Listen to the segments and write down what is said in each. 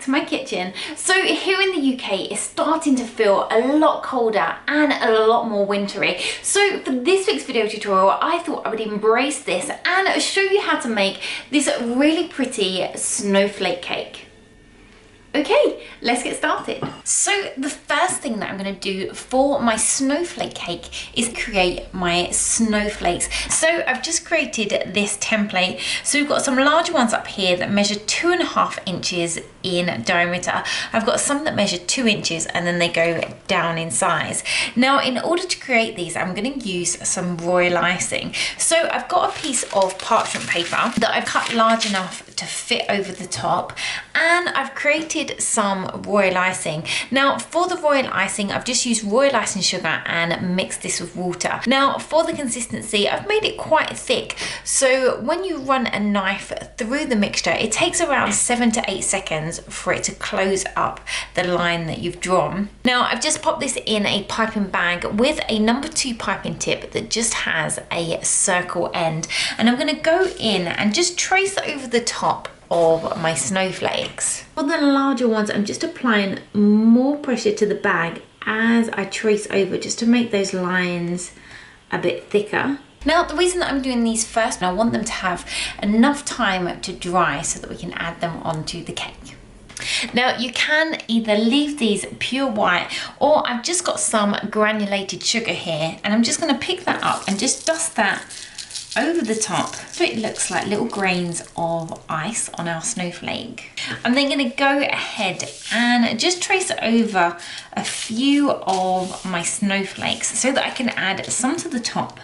to my kitchen. So here in the UK, it's starting to feel a lot colder and a lot more wintry. So for this week's video tutorial, I thought I would embrace this and show you how to make this really pretty snowflake cake. Okay, let's get started. So the first thing that I'm going to do for my snowflake cake is create my snowflakes. So I've just created this template. So we've got some larger ones up here that measure 2.5 inches in diameter. I've got some that measure 2 inches and then they go down in size. Now in order to create these, I'm going to use some Royal Icing. So I've got a piece of parchment paper that I've cut large enough to fit over the top, and I've created some Royal Icing. Now for the Royal Icing, I've just used Royal Icing sugar and mixed this with water. Now for the consistency, I've made it quite thick, so when you run a knife through the mixture, it takes around 7 to 8 seconds for it to close up the line that you've drawn. Now I've just popped this in a piping bag with a number 2 piping tip that just has a circle end, and I'm going to go in and just trace over the top of my snowflakes. For the larger ones, I'm just applying more pressure to the bag as I trace over, just to make those lines a bit thicker. Now the reason that I'm doing these first, I want them to have enough time to dry so that we can add them onto the cake. Now you can either leave these pure white, or I've just got some granulated sugar here, and I'm just going to pick that up and just dust that over the top so it looks like little grains of ice on our snowflake. I'm then going to go ahead and just trace over a few of my snowflakes so that I can add some to the top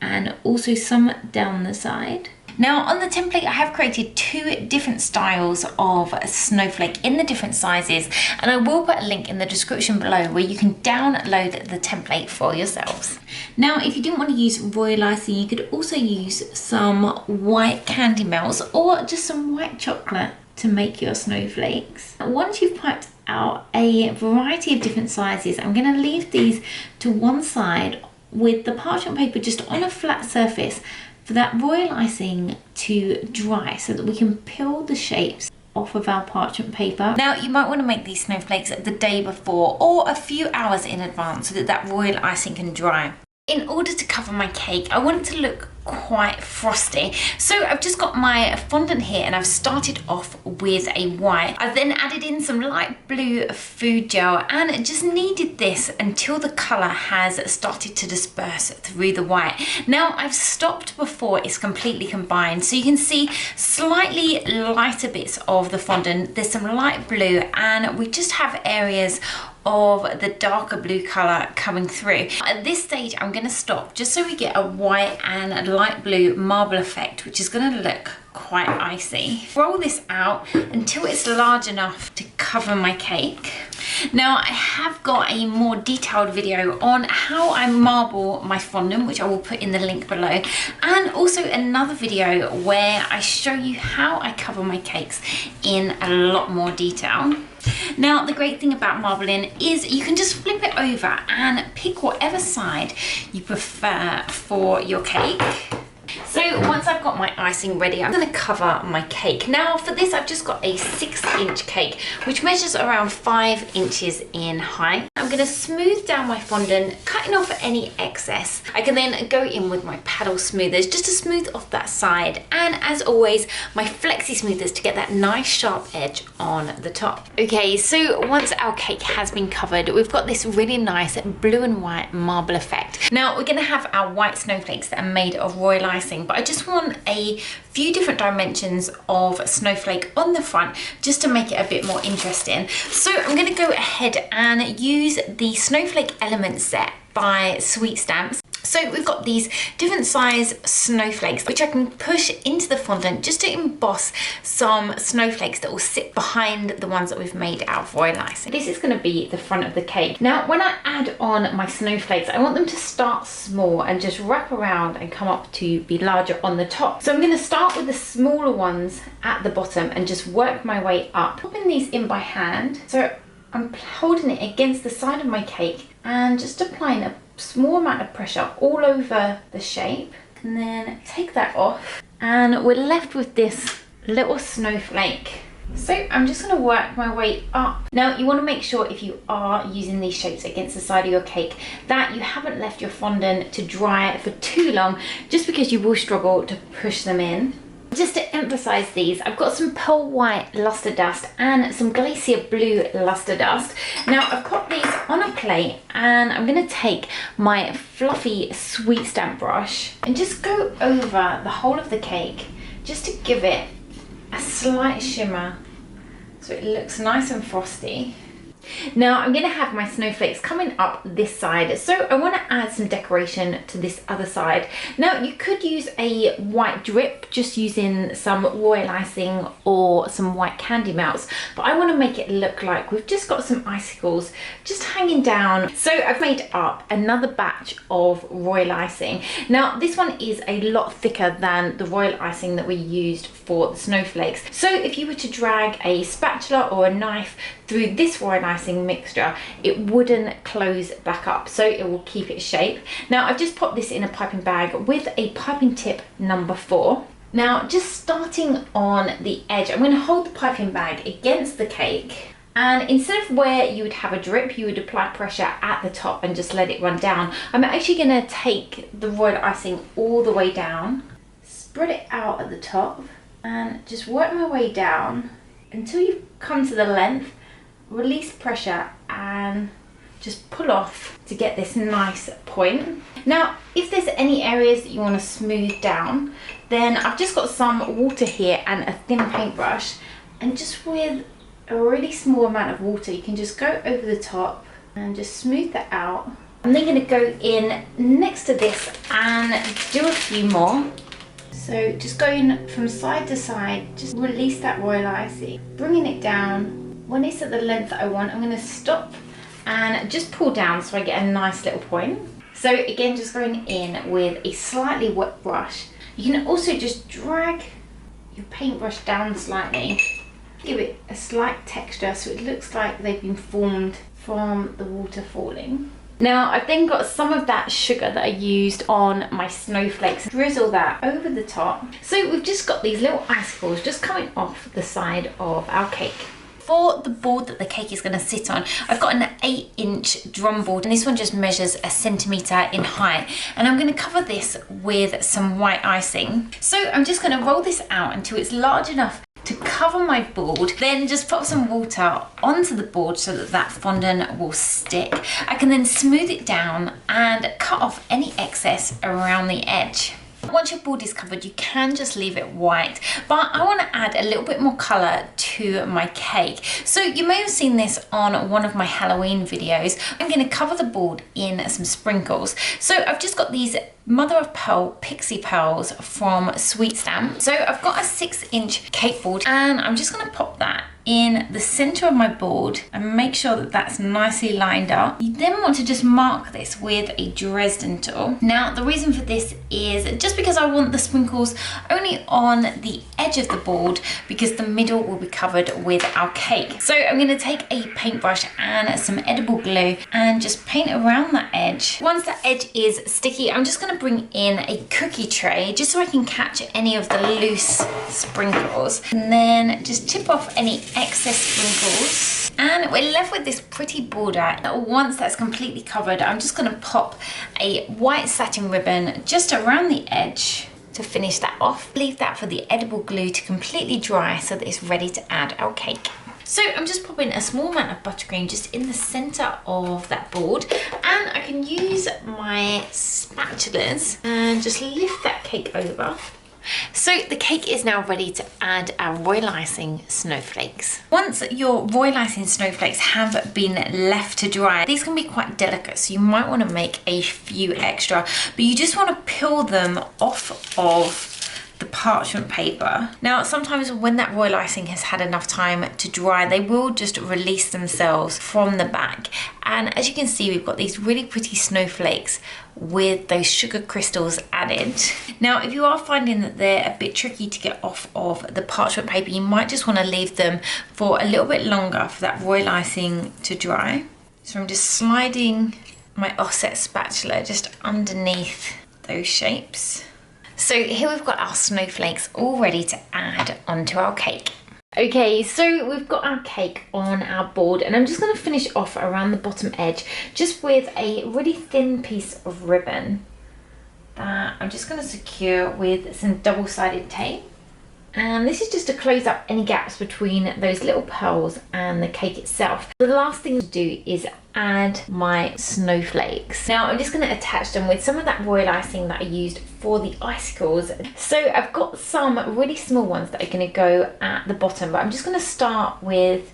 and also some down the side. Now on the template, I have created 2 different styles of snowflake in the different sizes, and I will put a link in the description below where you can download the template for yourselves. Now if you didn't want to use Royal Icing, you could also use some white candy melts or just some white chocolate to make your snowflakes. Once you've piped out a variety of different sizes, I'm going to leave these to one side with the parchment paper just on a flat surface for that Royal Icing to dry so that we can peel the shapes off of our parchment paper. Now you might want to make these snowflakes the day before or a few hours in advance so that that Royal Icing can dry. In order to cover my cake, I want it to look quite frosty, so I've just got my fondant here and I've started off with a white. I've then added in some light blue food gel and just kneaded this until the colour has started to disperse through the white. Now I've stopped before it's completely combined, so you can see slightly lighter bits of the fondant, there's some light blue, and we just have areas of the darker blue colour coming through. At this stage I'm going to stop just so we get a white and light blue marble effect, which is going to look quite icy. Roll this out until it's large enough to cover my cake. Now I have got a more detailed video on how I marble my fondant, which I will put in the link below, and also another video where I show you how I cover my cakes in a lot more detail. Now the great thing about marbling is you can just flip it over and pick whatever side you prefer for your cake. So once I've got my icing ready, I'm going to cover my cake. Now for this, I've just got a 6-inch cake, which measures around 5 inches in height. I'm going to smooth down my fondant, cutting off any excess. I can then go in with my paddle smoothers just to smooth off that side, and as always, my flexi smoothers to get that nice sharp edge on the top. Okay, so once our cake has been covered, we've got this really nice blue and white marble effect. Now we're going to have our white snowflakes that are made of Royal Icing, but I just want a few different dimensions of snowflake on the front just to make it a bit more interesting. So I'm going to go ahead and use the Snowflake Element set by Sweetstamp. So we've got these different size snowflakes which I can push into the fondant just to emboss some snowflakes that will sit behind the ones that we've made out of Royal Icing. This is going to be the front of the cake. Now when I add on my snowflakes, I want them to start small and just wrap around and come up to be larger on the top. So I'm going to start with the smaller ones at the bottom and just work my way up. Popping these in by hand, so I'm holding it against the side of my cake and just applying a small amount of pressure all over the shape, and then take that off and we're left with this little snowflake So I'm just going to work my way up. Now you want to make sure if you are using these shapes against the side of your cake that you haven't left your fondant to dry for too long, just because you will struggle to push them in. Just to emphasize these, I've got some pearl white luster dust and some glacier blue luster dust. Now I've got these on a plate and I'm going to take my fluffy Sweetstamp brush and just go over the whole of the cake just to give it a slight shimmer so it looks nice and frosty. Now I'm going to have my snowflakes coming up this side, so I want to add some decoration to this other side. Now you could use a white drip, just using some royal icing or some white candy melts, but I want to make it look like we've just got some icicles just hanging down. So I've made up another batch of royal icing. Now this one is a lot thicker than the royal icing that we used for the snowflakes, so if you were to drag a spatula or a knife through this royal icing mixture, it wouldn't close back up, so it will keep its shape. Now I've just popped this in a piping bag with a piping tip number 4. Now just starting on the edge, I'm going to hold the piping bag against the cake, and instead of where you would have a drip, you would apply pressure at the top and just let it run down. I'm actually going to take the royal icing all the way down, spread it out at the top, and just work my way down until you come to the length. Release pressure and just pull off to get this nice point. Now if there's any areas that you want to smooth down, then I've just got some water here and a thin paintbrush, and just with a really small amount of water you can just go over the top and just smooth that out. I'm then going to go in next to this and do a few more. So just going from side to side, just release that royal icing, bringing it down. When it's at the length that I want, I'm going to stop and just pull down so I get a nice little point. So again, just going in with a slightly wet brush. You can also just drag your paintbrush down slightly, give it a slight texture so it looks like they've been formed from the water falling. Now I've then got some of that sugar that I used on my snowflakes, drizzle that over the top. So we've just got these little icicles just coming off the side of our cake. For the board that the cake is going to sit on, I've got an 8-inch drum board, and this one just measures 1 centimetre in height, and I'm going to cover this with some white icing. So I'm just going to roll this out until it's large enough to cover my board, then just pop some water onto the board so that that fondant will stick. I can then smooth it down and cut off any excess around the edge. Once your board is covered, you can just leave it white, but I want to add a little bit more colour to my cake. So you may have seen this on one of my Halloween videos. I'm going to cover the board in some sprinkles. So I've just got these mother of pearl pixie pearls from Sweetstamp. So I've got a 6-inch cake board, and I'm just going to pop that in the center of my board and make sure that that's nicely lined up. You then want to just mark this with a Dresden tool. Now the reason for this is just because I want the sprinkles only on the edge of the board, because the middle will be covered with our cake. So I'm going to take a paintbrush and some edible glue and just paint around that edge. Once the edge is sticky, I'm just going to bring in a cookie tray just so I can catch any of the loose sprinkles, and then just tip off any excess sprinkles, and we're left with this pretty border. Once that's completely covered, I'm just going to pop a white satin ribbon just around the edge to finish that off. Leave that for the edible glue to completely dry so that it's ready to add our cake. So I'm just popping a small amount of buttercream just in the center of that board, and I can use my spatulas and just lift that cake over. So the cake is now ready to add our royal icing snowflakes. Once your royal icing snowflakes have been left to dry, these can be quite delicate, so you might want to make a few extra, but you just want to peel them off of the parchment paper. Now sometimes when that royal icing has had enough time to dry, they will just release themselves from the back, and as you can see, we've got these really pretty snowflakes with those sugar crystals added. Now if you are finding that they're a bit tricky to get off of the parchment paper, you might just want to leave them for a little bit longer for that royal icing to dry. So I'm just sliding my offset spatula just underneath those shapes. So here we've got our snowflakes all ready to add onto our cake. Okay, so we've got our cake on our board and I'm just going to finish off around the bottom edge just with a really thin piece of ribbon that I'm just going to secure with some double-sided tape. And this is just to close up any gaps between those little pearls and the cake itself. The last thing to do is add my snowflakes. Now I'm just going to attach them with some of that royal icing that I used for the icicles. So I've got some really small ones that are going to go at the bottom, but I'm just going to start with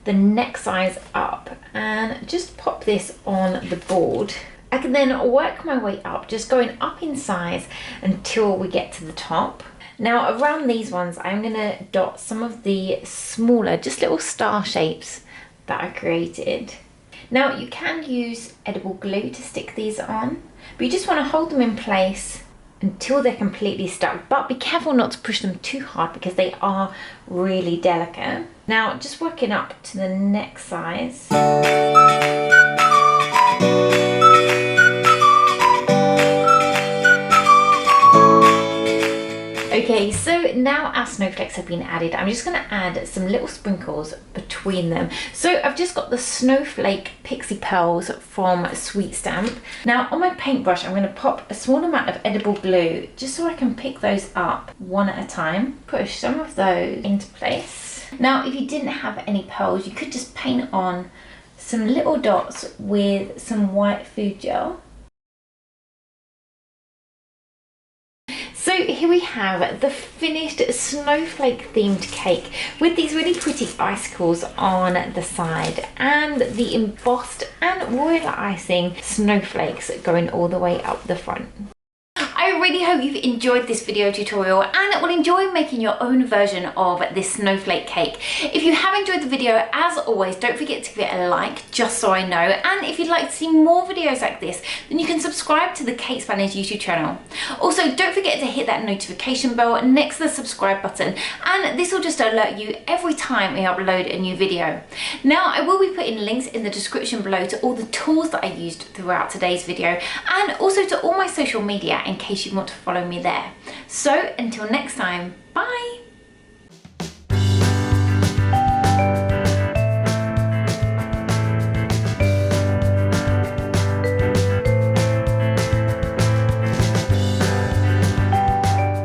the next size up and just pop this on the board. I can then work my way up, just going up in size until we get to the top. Now around these ones, I'm going to dot some of the smaller, just little star shapes that I created. Now you can use edible glue to stick these on, but you just want to hold them in place until they're completely stuck, but be careful not to push them too hard because they are really delicate. Now just working up to the next size. Okay, so now our snowflakes have been added, I'm just going to add some little sprinkles between them. So I've just got the snowflake pixie pearls from Sweetstamp. Now on my paintbrush, I'm going to pop a small amount of edible glue just so I can pick those up one at a time. Push some of those into place. Now if you didn't have any pearls, you could just paint on some little dots with some white food gel. So here we have the finished snowflake themed cake with these really pretty icicles on the side and the embossed and royal icing snowflakes going all the way up the front. I really hope you've enjoyed this video tutorial and will enjoy making your own version of this snowflake cake. If you have enjoyed the video, as always, don't forget to give it a like just so I know. And if you'd like to see more videos like this, then you can subscribe to the Cake Spanish YouTube channel. Also, don't forget to hit that notification bell next to the subscribe button, and this will just alert you every time we upload a new video. Now, I will be putting links in the description below to all the tools that I used throughout today's video and also to all my social media in case you want to follow me there. So until next time, bye!